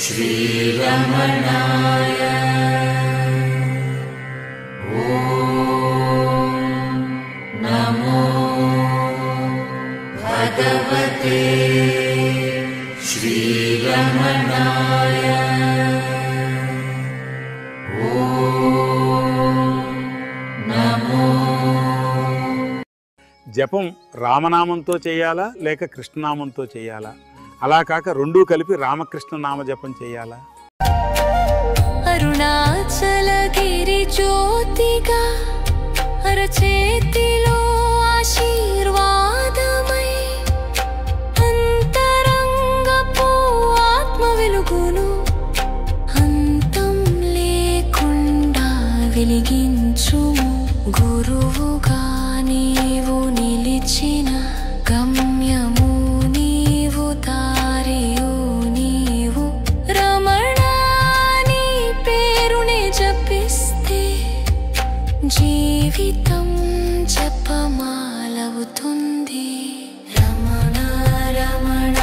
श्रीरमणाय ॐ नमो भगवते श्रीरमणाय జపం రామనామంతో చేయాలా లేక కృష్ణనామంతో చేయాలా? అలా కాక రెండూ కలిపి రామకృష్ణ నామ జపం చేయాలా? అరుణాచలగిరి జ్యోతిగా అరచేతిలో ఆశీర్వాదమై అంతరంగపు ఆత్మ వెలుగును అంతం లేకుండా వెలిగించుము. గురువుగా నీవు నిలిచిన గమ్యము నీవు, దారియు నీవు. రమణ నీ పేరునే జపిస్తే జీవితం జపమాలవుతుంది. రమణ రమణ